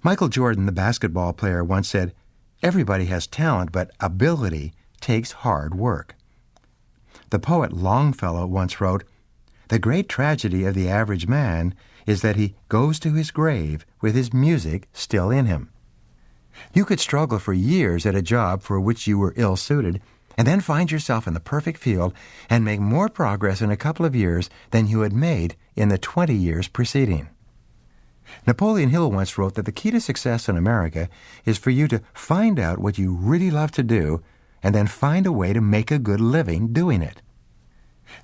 Michael Jordan, the basketball player, once said, "Everybody has talent, but ability takes hard work." The poet Longfellow once wrote, "The great tragedy of the average man is that he goes to his grave with his music still in him." You could struggle for years at a job for which you were ill-suited, and then find yourself in the perfect field and make more progress in a couple of years than you had made in the 20 years preceding. Napoleon Hill once wrote that the key to success in America is for you to find out what you really love to do and then find a way to make a good living doing it.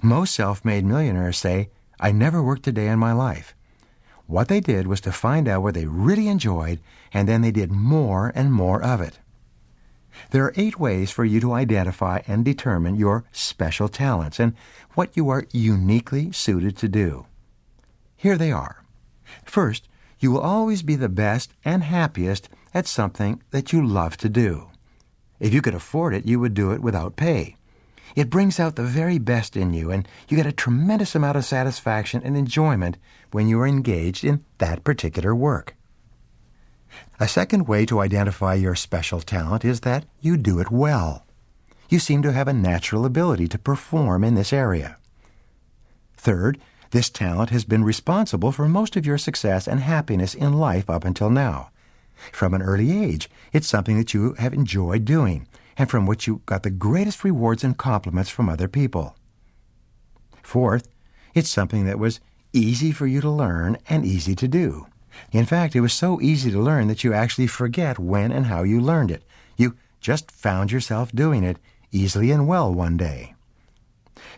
Most self-made millionaires say, "I never worked a day in my life." What they did was to find out what they really enjoyed, and then they did more and more of it. There are 8 ways for you to identify and determine your special talents and what you are uniquely suited to do. Here they are. First, you will always be the best and happiest at something that you love to do. If you could afford it, you would do it without pay. It brings out the very best in you, and you get a tremendous amount of satisfaction and enjoyment when you are engaged in that particular work. A second way to identify your special talent is that you do it well. You seem to have a natural ability to perform in this area. Third, this talent has been responsible for most of your success and happiness in life up until now. From an early age, it's something that you have enjoyed doing, and from which you got the greatest rewards and compliments from other people. Fourth, it's something that was easy for you to learn and easy to do. In fact, it was so easy to learn that you actually forget when and how you learned it. You just found yourself doing it easily and well one day.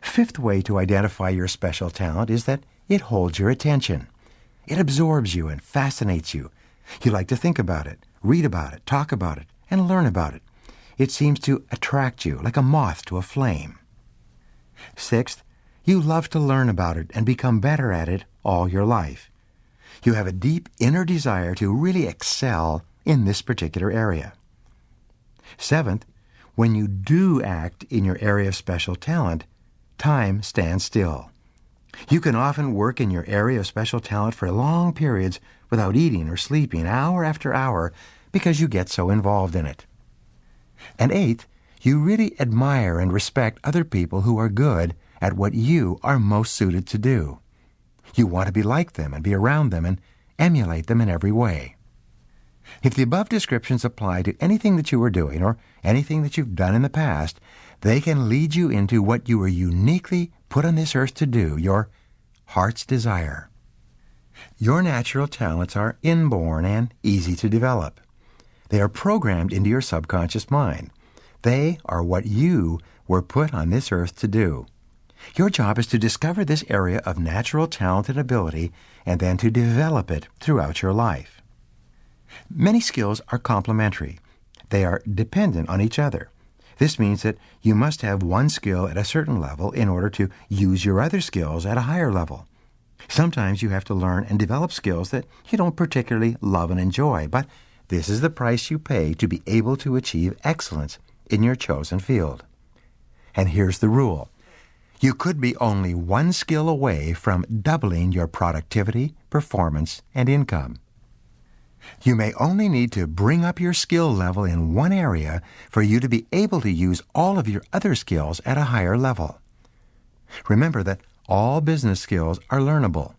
Fifth way to identify your special talent is that it holds your attention. It absorbs you and fascinates you. You like to think about it, read about it, talk about it, and learn about it. It seems to attract you like a moth to a flame. Sixth, you love to learn about it and become better at it all your life. You have a deep inner desire to really excel in this particular area. Seventh, when you do act in your area of special talent, time stands still. You can often work in your area of special talent for long periods without eating or sleeping hour after hour because you get so involved in it. And eighth, you really admire and respect other people who are good at what you are most suited to do. You want to be like them and be around them and emulate them in every way. If the above descriptions apply to anything that you are doing or anything that you've done in the past, they can lead you into what you were uniquely put on this earth to do, your heart's desire. Your natural talents are inborn and easy to develop. They are programmed into your subconscious mind. They are what you were put on this earth to do. Your job is to discover this area of natural talent and ability and then to develop it throughout your life. Many skills are complementary. They are dependent on each other. This means that you must have one skill at a certain level in order to use your other skills at a higher level. Sometimes you have to learn and develop skills that you don't particularly love and enjoy, but this is the price you pay to be able to achieve excellence in your chosen field. And here's the rule. You could be only one skill away from doubling your productivity, performance, and income. You may only need to bring up your skill level in one area for you to be able to use all of your other skills at a higher level. Remember that all business skills are learnable.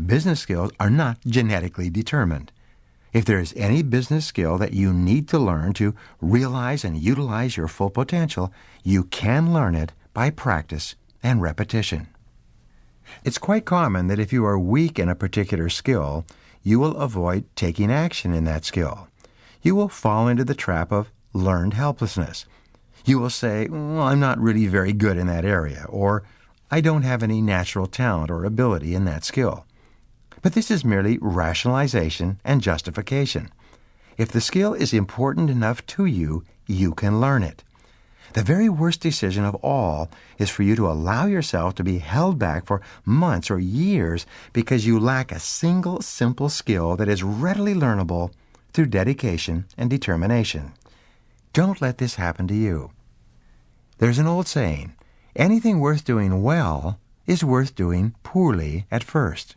Business skills are not genetically determined. If there is any business skill that you need to learn to realize and utilize your full potential, you can learn it by practice and repetition. It's quite common that if you are weak in a particular skill, you will avoid taking action in that skill. You will fall into the trap of learned helplessness. You will say, "Well, I'm not really very good in that area," or "I don't have any natural talent or ability in that skill." But this is merely rationalization and justification. If the skill is important enough to you, you can learn it. The very worst decision of all is for you to allow yourself to be held back for months or years because you lack a single simple skill that is readily learnable through dedication and determination. Don't let this happen to you. There's an old saying, anything worth doing well is worth doing poorly at first.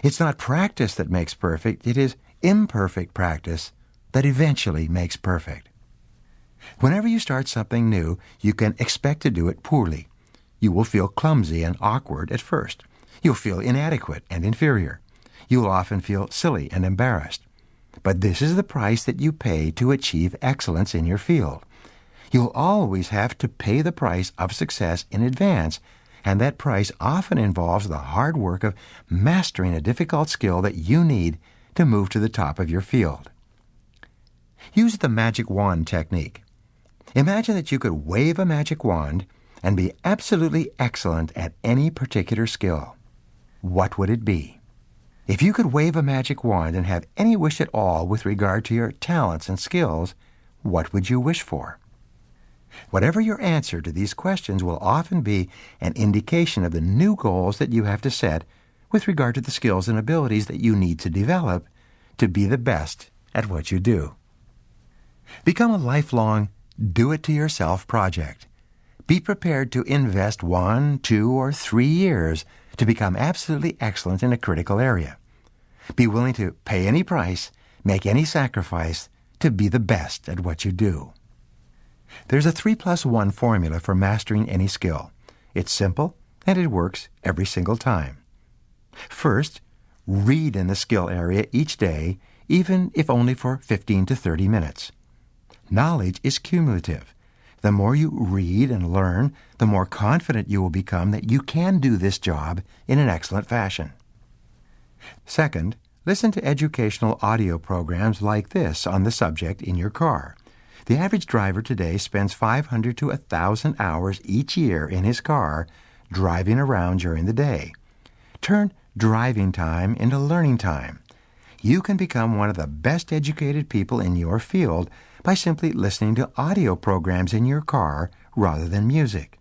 It's not practice that makes perfect, it is imperfect practice that eventually makes perfect. Whenever you start something new, you can expect to do it poorly. You will feel clumsy and awkward at first. You'll feel inadequate and inferior. You will often feel silly and embarrassed. But this is the price that you pay to achieve excellence in your field. You'll always have to pay the price of success in advance, and that price often involves the hard work of mastering a difficult skill that you need to move to the top of your field. Use the magic wand technique. Imagine that you could wave a magic wand and be absolutely excellent at any particular skill. What would it be? If you could wave a magic wand and have any wish at all with regard to your talents and skills, what would you wish for? Whatever your answer to these questions will often be an indication of the new goals that you have to set with regard to the skills and abilities that you need to develop to be the best at what you do. Become a lifelong do-it-to-yourself project. Be prepared to invest 1, 2, or 3 years to become absolutely excellent in a critical area. Be willing to pay any price, make any sacrifice to be the best at what you do. There's a 3+1 formula for mastering any skill. It's simple, and it works every single time. First, read in the skill area each day, even if only for 15 to 30 minutes. Knowledge is cumulative. The more you read and learn, the more confident you will become that you can do this job in an excellent fashion. Second, listen to educational audio programs like this on the subject in your car. The average driver today spends 500 to 1,000 hours each year in his car driving around during the day. Turn driving time into learning time. You can become one of the best educated people in your field by simply listening to audio programs in your car rather than music.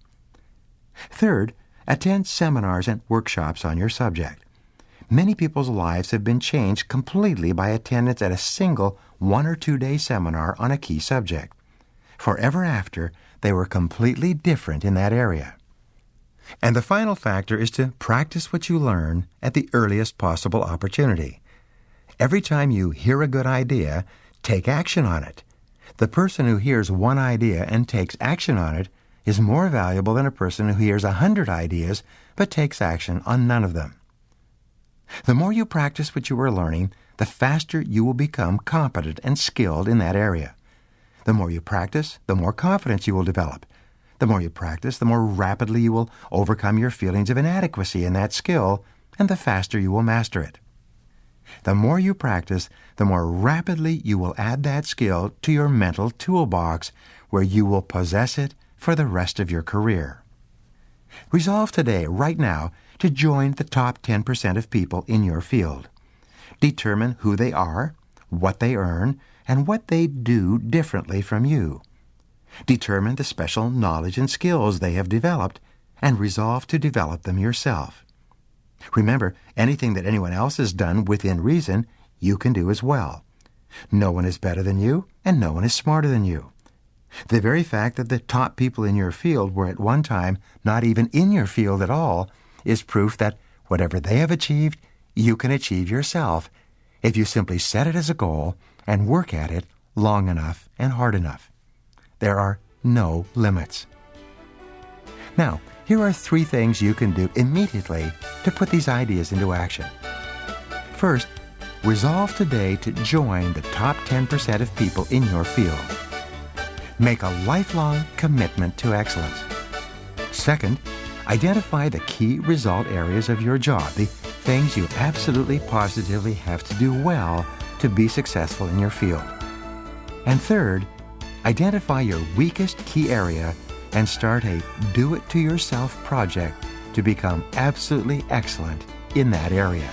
Third, attend seminars and workshops on your subject. Many people's lives have been changed completely by attendance at a single 1 or 2 day seminar on a key subject. Forever after, they were completely different in that area. And the final factor is to practice what you learn at the earliest possible opportunity. Every time you hear a good idea, take action on it. The person who hears one idea and takes action on it is more valuable than a person who hears 100 ideas but takes action on none of them. The more you practice what you are learning, the faster you will become competent and skilled in that area. The more you practice, the more confidence you will develop. The more you practice, the more rapidly you will overcome your feelings of inadequacy in that skill, and the faster you will master it. The more you practice, the more rapidly you will add that skill to your mental toolbox, where you will possess it for the rest of your career. Resolve today, right now, to join the top 10% of people in your field. Determine who they are, what they earn, and what they do differently from you. Determine the special knowledge and skills they have developed, and resolve to develop them yourself. Remember, anything that anyone else has done within reason, you can do as well. No one is better than you, and no one is smarter than you. The very fact that the top people in your field were at one time not even in your field at all is proof that whatever they have achieved, you can achieve yourself if you simply set it as a goal and work at it long enough and hard enough. There are no limits. Now, here are 3 things you can do immediately to put these ideas into action. First, resolve today to join the top 10% of people in your field. Make a lifelong commitment to excellence. Second, identify the key result areas of your job, the things you absolutely positively have to do well to be successful in your field. And third, identify your weakest key area and start a do-it-to-yourself project to become absolutely excellent in that area.